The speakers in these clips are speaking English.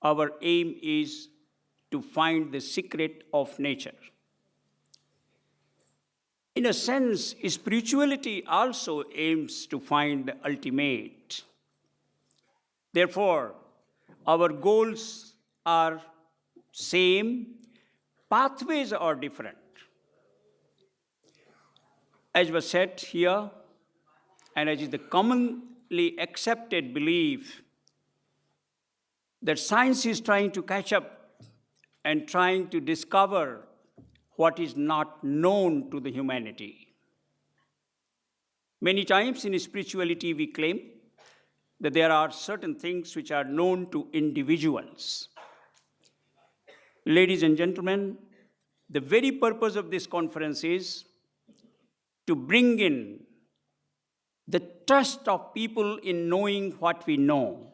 our aim is to find the secret of nature. In a sense, spirituality also aims to find the ultimate. Therefore, our goals are same, pathways are different. As was said here, and as is the commonly accepted belief, that science is trying to catch up and trying to discover what is not known to the humanity. Many times in spirituality we claim that there are certain things which are known to individuals. Ladies and gentlemen, the very purpose of this conference is to bring in the trust of people in knowing what we know.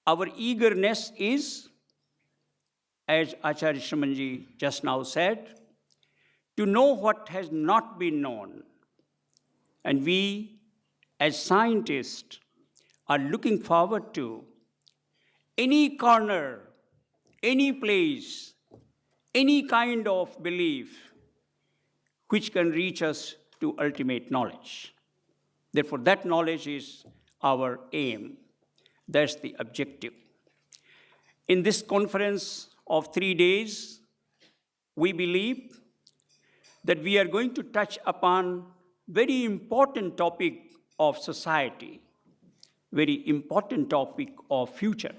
Our eagerness is, as Acharya Shramanji just now said, to know what has not been known. And we, as scientists, are looking forward to any corner, any place, any kind of belief which can reach us to ultimate knowledge. Therefore, that knowledge is our aim. That's the objective. In this conference of 3 days, we believe that we are going to touch upon very important topic of society, very important topic of future.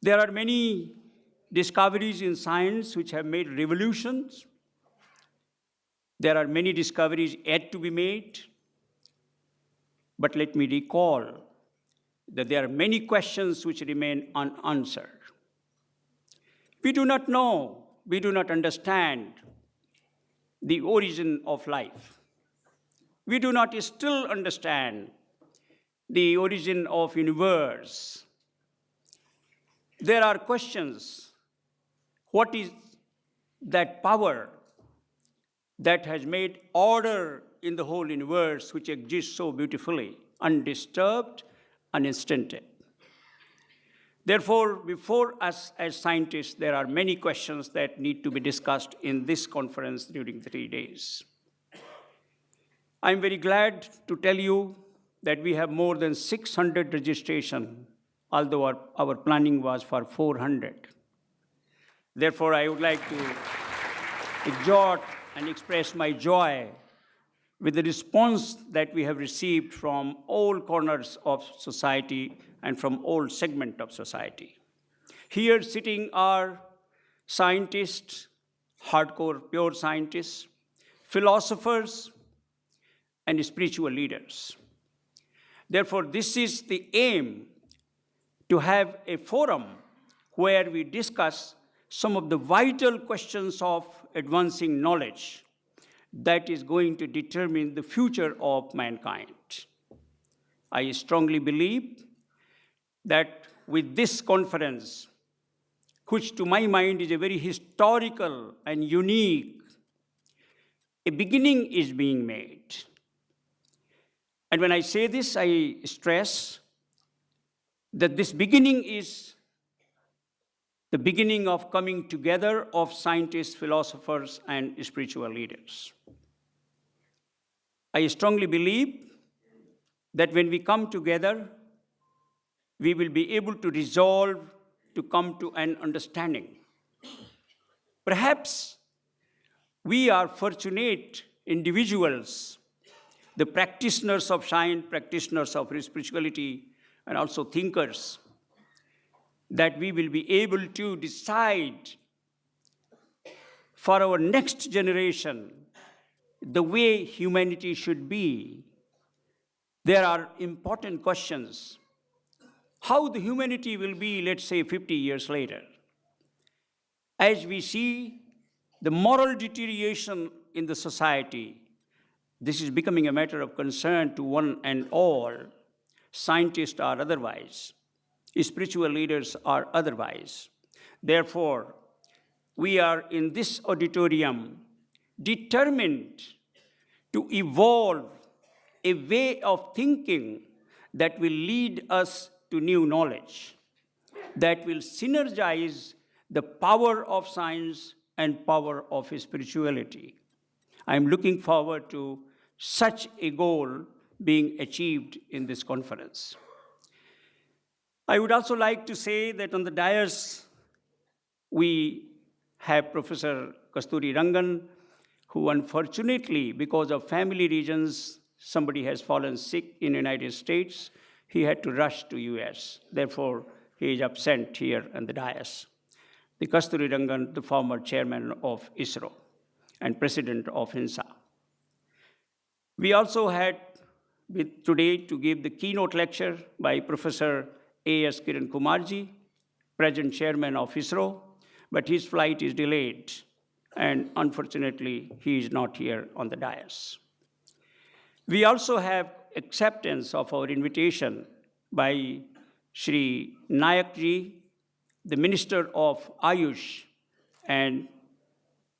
There are many discoveries in science which have made revolutions. There are many discoveries yet to be made. But let me recall that there are many questions which remain unanswered. We do not know, we do not understand the origin of life. We do not still understand the origin of universe. There are questions. What is that power that has made order in the whole universe which exists so beautifully, undisturbed, unstinted? Therefore, before us as scientists, there are many questions that need to be discussed in this conference during 3 days. I'm very glad to tell you that we have more than 600 registration, although our planning was for 400. Therefore, I would like to exhort and express my joy with the response that we have received from all corners of society and from all segments of society. Here sitting are scientists, hardcore pure scientists, philosophers, and spiritual leaders. Therefore, this is the aim, to have a forum where we discuss some of the vital questions of advancing knowledge that is going to determine the future of mankind. I strongly believe that with this conference, which to my mind is a very historical and unique, a beginning is being made. And when I say this, I stress that this beginning is the beginning of coming together of scientists, philosophers, and spiritual leaders. I strongly believe that when we come together, we will be able to resolve, to come to an understanding. Perhaps we are fortunate individuals, the practitioners of science, practitioners of spirituality, and also thinkers, that we will be able to decide for our next generation the way humanity should be. There are important questions. How the humanity will be, let's say, 50 years later. As we see the moral deterioration in the society, this is becoming a matter of concern to one and all. Scientists are otherwise. Spiritual leaders are otherwise. Therefore, we are in this auditorium determined to evolve a way of thinking that will lead us to new knowledge that will synergize the power of science and power of spirituality. I'm looking forward to such a goal being achieved in this conference. I would also like to say that on the dais, we have Professor Kasturi Rangan, who unfortunately, because of family reasons, somebody has fallen sick in the United States. He had to rush to US. Therefore, he is absent here on the dais. The Kasturi Rangan, the former chairman of ISRO and president of INSA. We also had today to give the keynote lecture by Professor A.S. Kiran Kumarji, present chairman of ISRO, but his flight is delayed, and unfortunately, he is not here on the dais. We also have acceptance of our invitation by Shri Nayak Ji, the Minister of Ayush and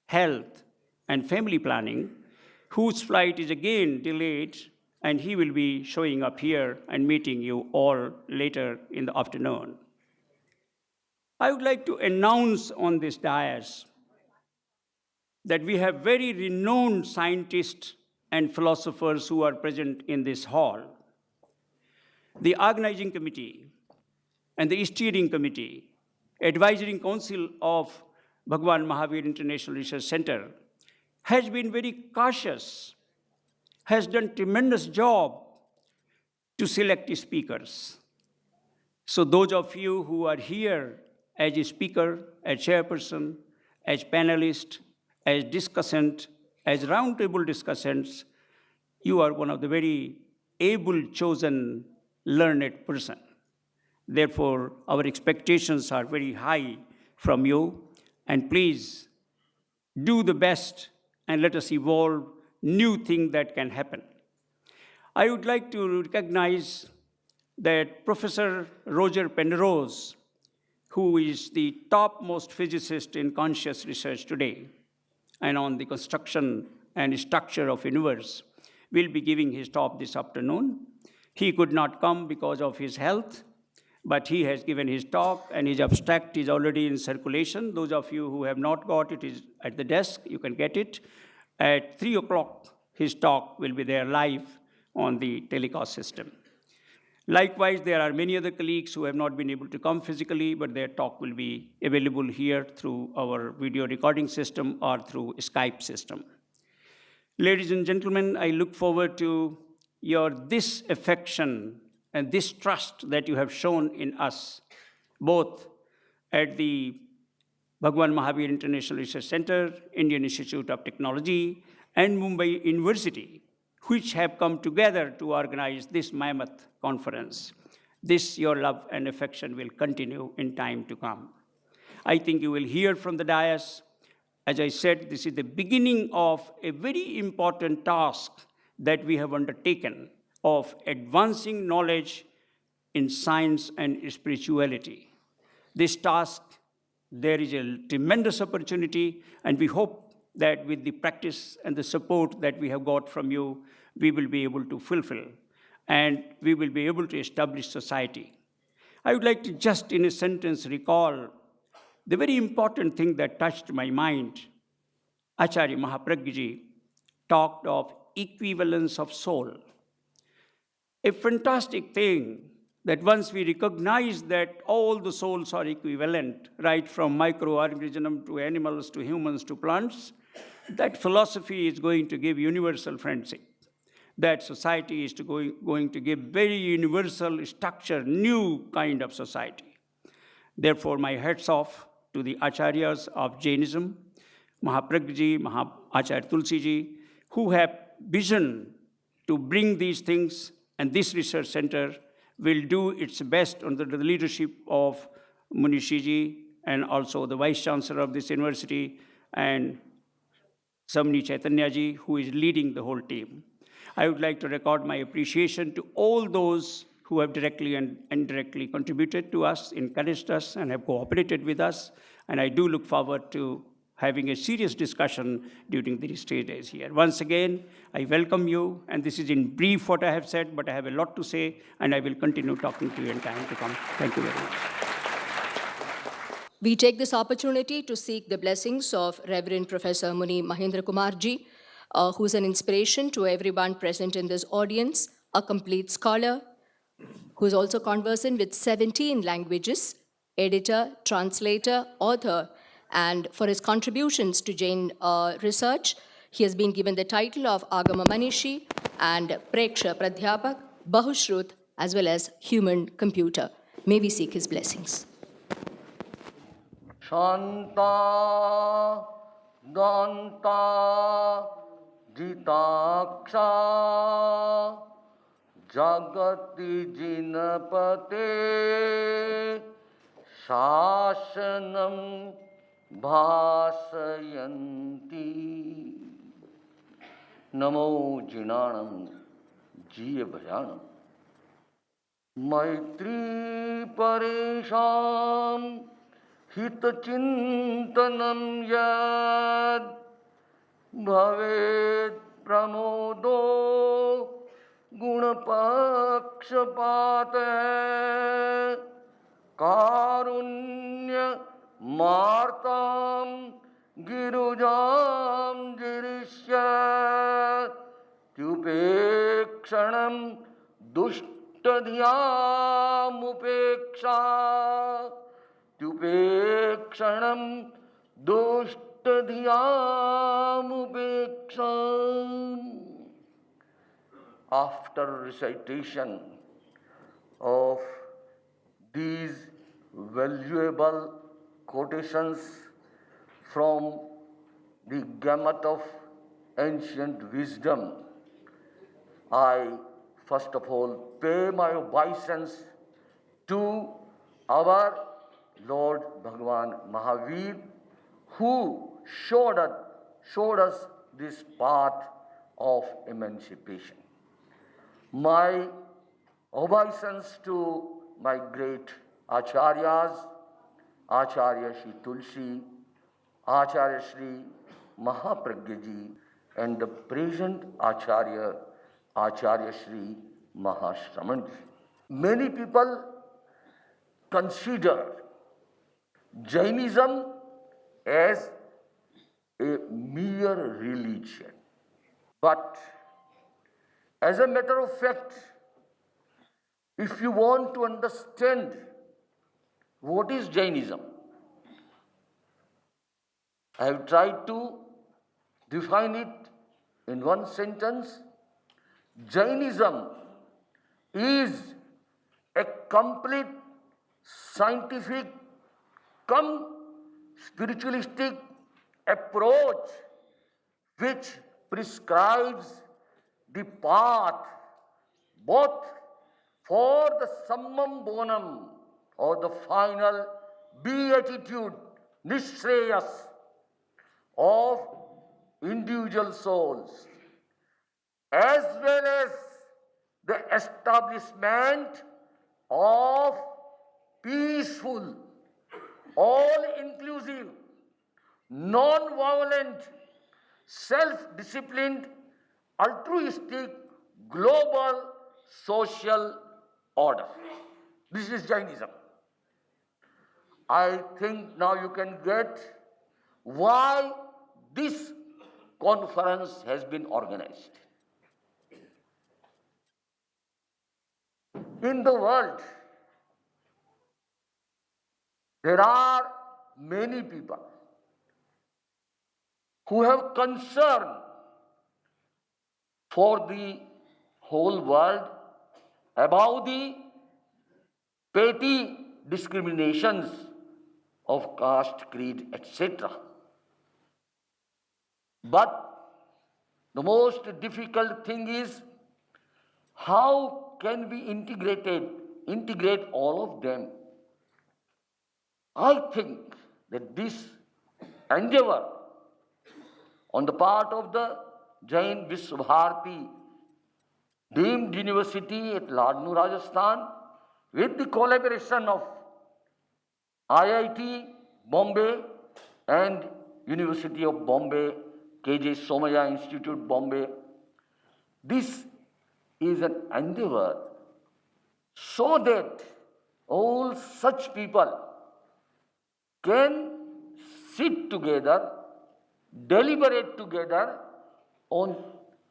Health and Family Planning, whose flight is again delayed, and he will be showing up here and meeting you all later in the afternoon. I would like to announce on this dais that we have very renowned scientists and philosophers who are present in this hall. The organizing committee and the steering committee, advisory council of Bhagwan Mahavir International Research Center has been very cautious, has done tremendous job to select speakers. So those of you who are here as a speaker, as chairperson, as panelist, as discussant, as roundtable discussants, you are one of the very able, chosen, learned person. Therefore, our expectations are very high from you, and please do the best and let us evolve new things that can happen. I would like to recognize that Professor Roger Penrose, who is the topmost physicist in conscious research today and on the construction and structure of universe, will be giving his talk this afternoon. He could not come because of his health, but he has given his talk, and his abstract is already in circulation. Those of you who have not got it, is at the desk. You can get it. At 3 o'clock, his talk will be there live on the telecast system. Likewise, there are many other colleagues who have not been able to come physically, but their talk will be available here through our video recording system or through Skype system. Ladies and gentlemen, I look forward to your this affection and this trust that you have shown in us, both at the Bhagwan Mahavir International Research Center, Indian Institute of Technology, and Mumbai University, which have come together to organize this mammoth conference. This, your love and affection, will continue in time to come. I think you will hear from the dais. As I said, this is the beginning of a very important task that we have undertaken of advancing knowledge in science and spirituality. This task, there is a tremendous opportunity, and we hope that with the practice and the support that we have got from you, we will be able to fulfill, and we will be able to establish society. I would like to just in a sentence recall the very important thing that touched my mind. Acharya Mahapragya Ji talked of equivalence of soul. A fantastic thing that once we recognize that all the souls are equivalent, right from microorganism to animals to humans to plants, that philosophy is going to give universal friendship. That society is going to give very universal structure, new kind of society. Therefore, my hats off to the acharyas of Jainism, Mahapragya Ji, Acharya Tulsi Ji, who have vision to bring these things, and this research center will do its best under the leadership of Munishi Ji and also the Vice Chancellor of this university and Samni Chaitanya Ji, who is leading the whole team. I would like to record my appreciation to all those who have directly and indirectly contributed to us, encouraged us, and have cooperated with us. And I do look forward to having a serious discussion during these 3 days here. Once again, I welcome you, and this is in brief what I have said, but I have a lot to say, and I will continue talking to you in time to come. Thank you very much. We take this opportunity to seek the blessings of Reverend Professor Muni Mahendra Kumarji, who's an inspiration to everyone present in this audience, a complete scholar, who is also conversant with 17 languages, editor, translator, author, and for his contributions to Jain research, he has been given the title of Agama Manishi and Preksha Pradhyapak, Bahushrut, as well as Human Computer. May we seek his blessings. Shanta Danta Jitaksha Jagati Jinapate Shasanam Bhasayanti Namo Jinanam Jiya Bhajanam Maitri Paresham हितचिंतनं यद् भवेत् प्रमोदो गुणपक्षपातः कारुण्य मार्तां गिरुजां गिरिष्यत्युपेक्षणं दुष्टधियामुपेक्षा Tupekshanam dushtadhyamupeksham. After recitation of these valuable quotations from the gamut of ancient wisdom, I first of all pay my obeisance to our Lord Bhagavan Mahavir, who showed us this path of emancipation. My obeisance to my great Acharyas, Acharya Shri Tulsi, Acharya Shri Mahapragya Ji, and the present Acharya, Acharya Shri Mahashraman Ji. Many people consider Jainism as a mere religion. But as a matter of fact, if you want to understand what is Jainism, I have tried to define it in one sentence. Jainism is a complete scientific spiritualistic approach which prescribes the path both for the summum bonum or the final beatitude, nishreyas of individual souls, as well as the establishment of peaceful, all-inclusive, non-violent, self-disciplined, altruistic, global social order. This is Jainism. I think now you can get why this conference has been organized. In the world, there are many people who have concern for the whole world about the petty discriminations of caste, creed, etc. But the most difficult thing is how can we integrate all of them? I think that this endeavor on the part of the Jain Vishwabharati deemed university at Ladnu, Rajasthan, with the collaboration of IIT Bombay and University of Bombay, KJ Somaya Institute, Bombay. This is an endeavor so that all such people can sit together, deliberate together on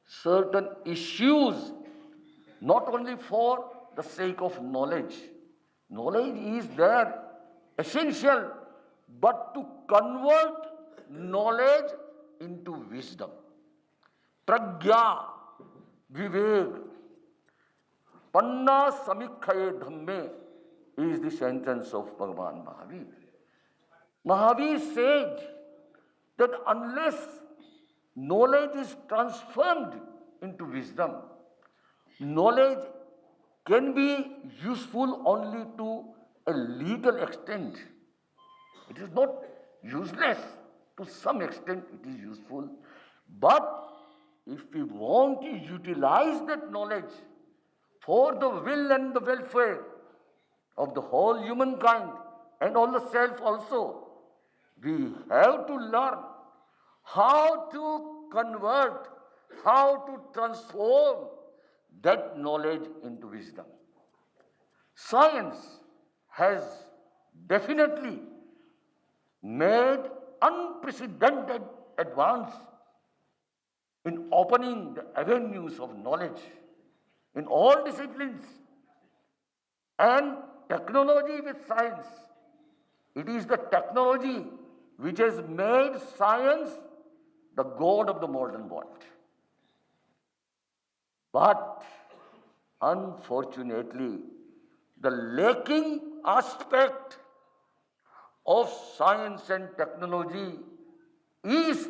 certain issues, not only for the sake of knowledge. Knowledge is there, essential, but to convert knowledge into wisdom. Pragya, Vivek, Panna Samikhaye Dhamme is the sentence of Bhagavan Mahavir. Mahavir said that unless knowledge is transformed into wisdom, knowledge can be useful only to a little extent. It is not useless. To some extent it is useful. But if we want to utilize that knowledge for the will and the welfare of the whole humankind and all the self also, we have to learn how to convert, how to transform that knowledge into wisdom. Science has definitely made unprecedented advance in opening the avenues of knowledge in all disciplines. And technology with science, it is the technology which has made science the god of the modern world. But unfortunately, the lacking aspect of science and technology is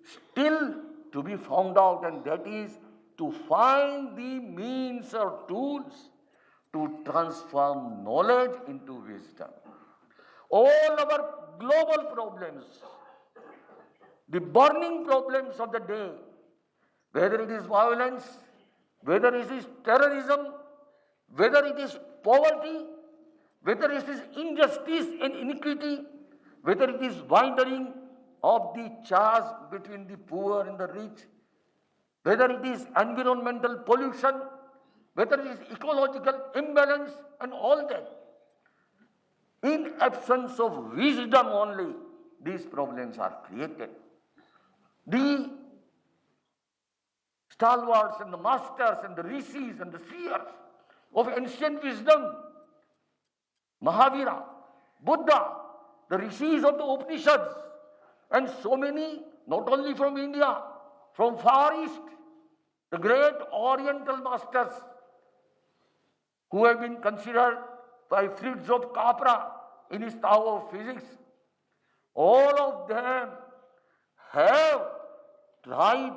still to be found out, and that is to find the means or tools to transform knowledge into wisdom. All our global problems, the burning problems of the day, whether it is violence, whether it is terrorism, whether it is poverty, whether it is injustice and iniquity, whether it is winding of the chairs between the poor and the rich, whether it is environmental pollution, whether it is ecological imbalance and all that. In absence of wisdom only, these problems are created. The stalwarts and the masters and the rishis and the seers of ancient wisdom, Mahavira, Buddha, the rishis of the Upanishads, and so many, not only from India, from Far East, the great Oriental masters who have been considered by Fritz of Capra in his Tao of Physics, all of them have tried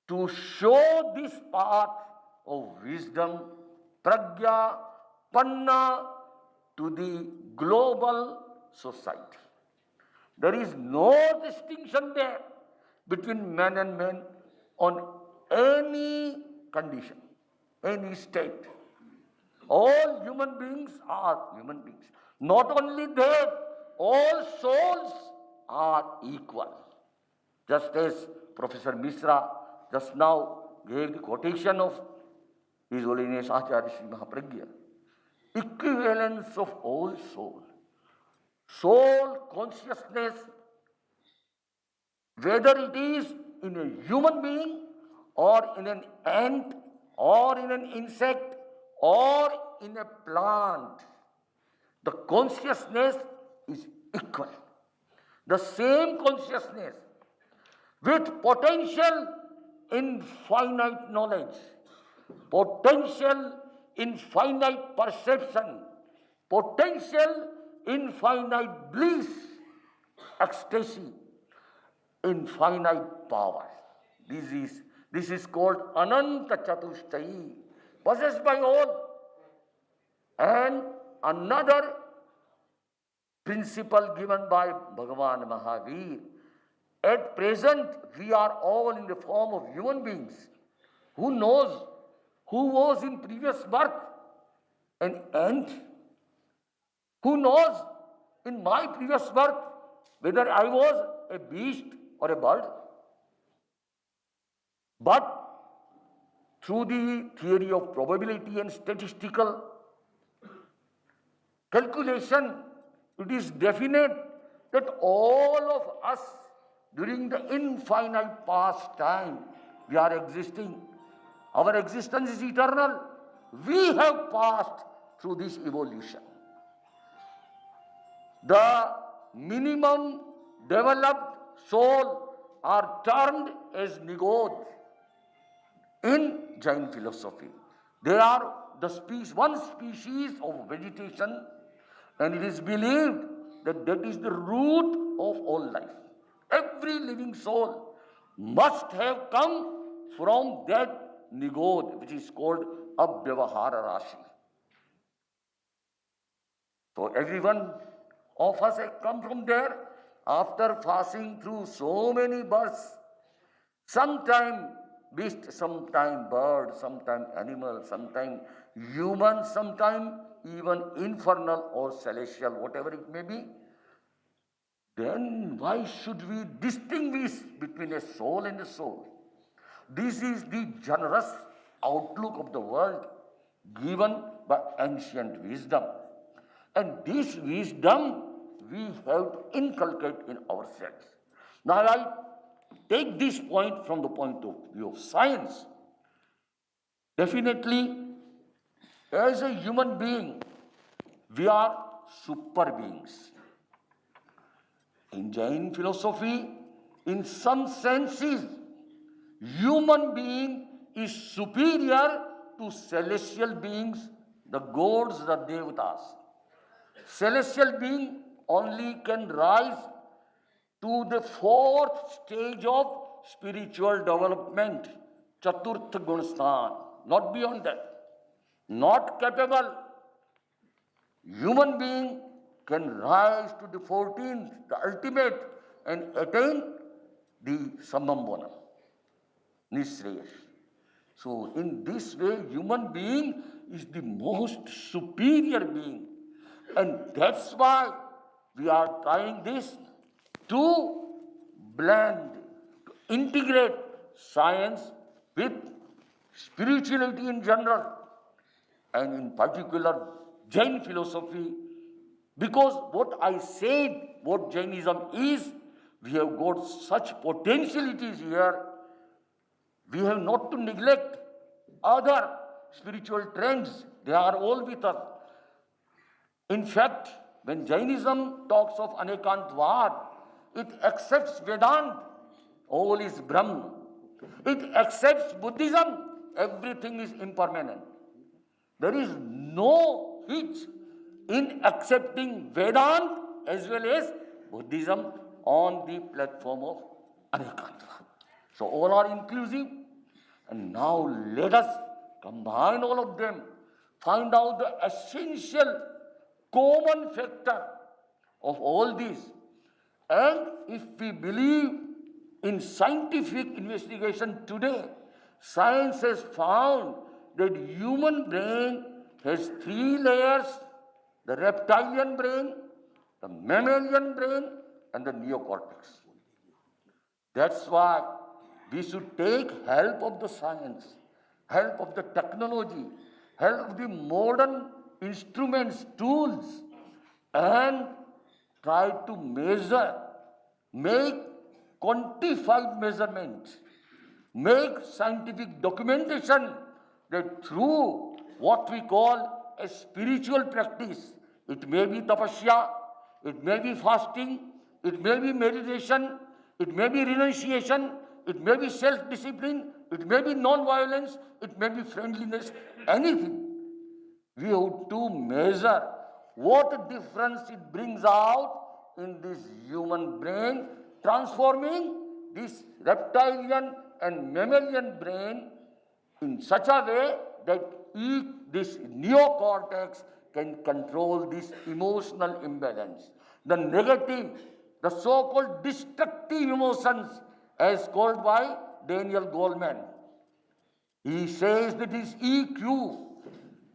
to show this path of wisdom, pragya, panna, to the global society. There is no distinction there between man and man on any condition, any state. All human beings are human beings. Not only that, all souls are equal. Just as Professor Misra just now gave the quotation of His Holiness Acharya Sri Mahapragya. Equivalence of all soul. Soul consciousness, whether it is in a human being or in an ant or in an insect or in a plant, the consciousness is equal. The same consciousness with potential in finite knowledge, potential in finite perception, potential in finite bliss, ecstasy, infinite power. This is called Ananta Chatushthayi, possessed by all. And another principle given by Bhagavan Mahavir, at present we are all in the form of human beings. Who knows who was in previous birth an ant? Who knows in my previous birth whether I was a beast or a bird. But through the theory of probability and statistical calculation, it is definite that all of us during the infinite past time we are existing. Our existence is eternal. We have passed through this evolution. The minimum developed soul are termed as Nigod in Jain philosophy. They are one species of vegetation, and it is believed that that is the root of all life. Every living soul must have come from that Nigod, which is called Abhyavahara Rashi. So everyone of us have come from there after passing through so many births. Sometime beast, sometime bird, sometime animal, sometime human, sometime even infernal or celestial, whatever it may be. Then why should we distinguish between a soul and a soul? This is the generous outlook of the world given by ancient wisdom. And this wisdom we have to inculcate in ourselves. Now I take this point from the point of view of science. Definitely, as a human being, we are super beings. In Jain philosophy, in some senses, human being is superior to celestial beings, the gods, the devatas. Celestial being only can rise to the fourth stage of spiritual development, Chaturtha Gunasthan, not beyond that. Not capable. Human being can rise to the 14th, the ultimate, and attain the Sambhambana, Nisreya. So in this way, human being is the most superior being. And that's why we are trying this to blend, to integrate science with spirituality in general, and in particular Jain philosophy. Because what I said, what Jainism is, we have got such potentialities here. We have not to neglect other spiritual trends. They are all with us. In fact, when Jainism talks of Anekantvad, it accepts Vedanta, all is Brahma. It accepts Buddhism, everything is impermanent. There is no hitch in accepting Vedanta as well as Buddhism on the platform of Anekantvad. So all are inclusive. And now let us combine all of them, find out the essential common factor of all this. And if we believe in scientific investigation today, science has found that human brain has 3 layers: the reptilian brain, the mammalian brain, and the neocortex. That's why we should take help of the science, help of the technology, help of the modern instruments, tools, and try to measure, make quantified measurements, make scientific documentation that through what we call a spiritual practice, it may be tapasya, it may be fasting, it may be meditation, it may be renunciation, it may be self-discipline, it may be non-violence, it may be friendliness, anything. We have to measure what difference it brings out in this human brain, transforming this reptilian and mammalian brain in such a way that this neocortex can control this emotional imbalance. The negative, the so-called destructive emotions, as called by Daniel Goleman. He says that this EQ,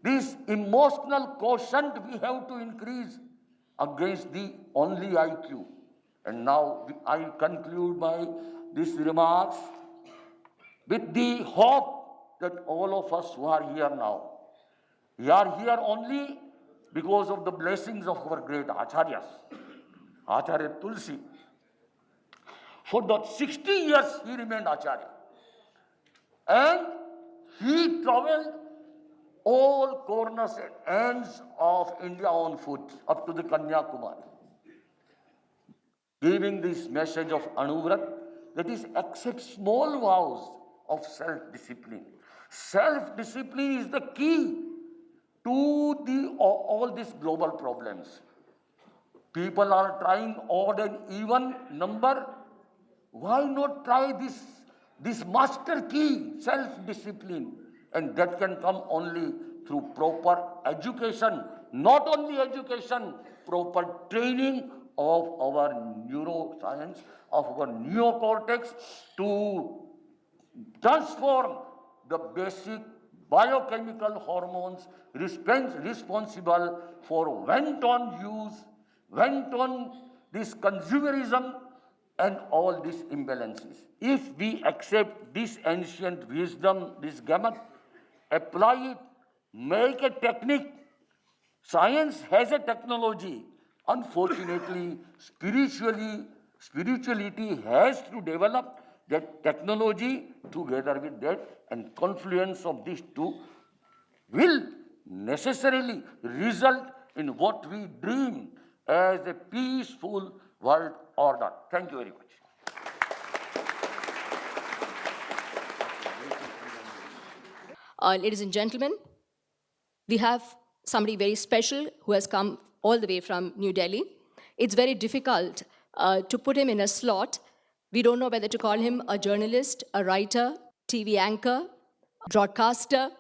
this emotional quotient we have to increase against the only IQ. And now I conclude these remarks with the hope that all of us who are here now, we are here only because of the blessings of our great Acharyas, Acharya Tulsi. For the 60 years he remained Acharya. And he traveled all corners and ends of India on foot up to the Kanyakumari, giving this message of Anuvrat, that is, accept small vows of self-discipline. Self-discipline is the key to all these global problems. People are trying odd and even number. Why not try this master key, self-discipline? And that can come only through proper education. Not only education, proper training of our neuroscience, of our neocortex to transform the basic biochemical hormones responsible for wanton use, wanton this consumerism, and all these imbalances. If we accept this ancient wisdom, this gamut, apply it, make a technique. Science has a technology. Unfortunately, spirituality has to develop that technology. Together with that, and confluence of these two will necessarily result in what we dream as a peaceful world order. Thank you very much. Ladies and gentlemen, we have somebody very special who has come all the way from New Delhi. It's very difficult to put him in a slot. We don't know whether to call him a journalist, a writer, TV anchor, broadcaster,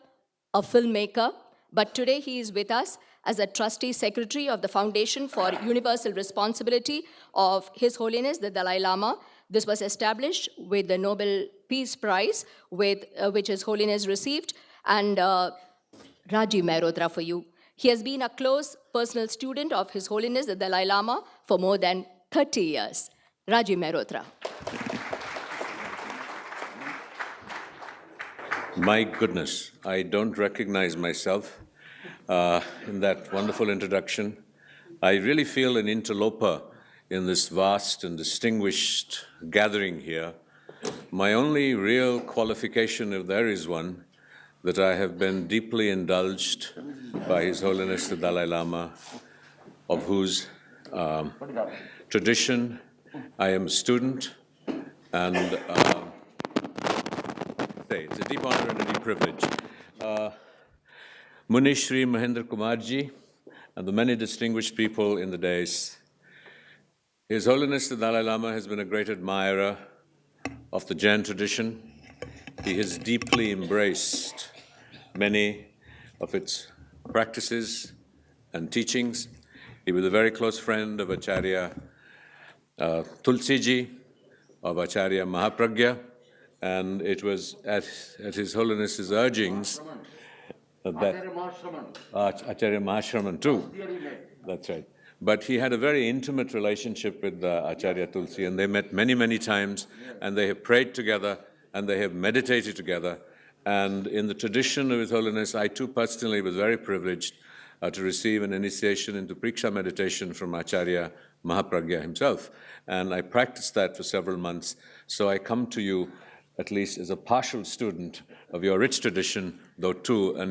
a filmmaker. But today he is with us as a trustee secretary of the Foundation for Universal Responsibility of His Holiness the Dalai Lama. This was established with the Nobel Peace Prize, which His Holiness received. And Rajiv Mehrotra for you. He has been a close personal student of His Holiness the Dalai Lama for more than 30 years. Rajiv Mehrotra. My goodness, I don't recognize myself in that wonderful introduction. I really feel an interloper in this vast and distinguished gathering here. My only real qualification, if there is one, that I have been deeply indulged by His Holiness the Dalai Lama, of whose tradition I am a student, and it's a deep honor and a deep privilege. Muni Shri Mahendra Kumarji and the many distinguished people in the dais, His Holiness the Dalai Lama has been a great admirer of the Jain tradition. He has deeply embraced many of its practices and teachings. He was a very close friend of Acharya Tulsi Ji, of Acharya Mahapragya, and it was at His Holiness's urgings that Acharya Mahashraman too. That's right. But he had a very intimate relationship with Acharya Tulsi, and they met many, many times, and they have prayed together, and they have meditated together. And in the tradition of His Holiness, I too personally was very privileged to receive an initiation into Priksha meditation from Acharya Mahapragya himself. And I practiced that for several months. So I come to you, at least as a partial student of your rich tradition, though too an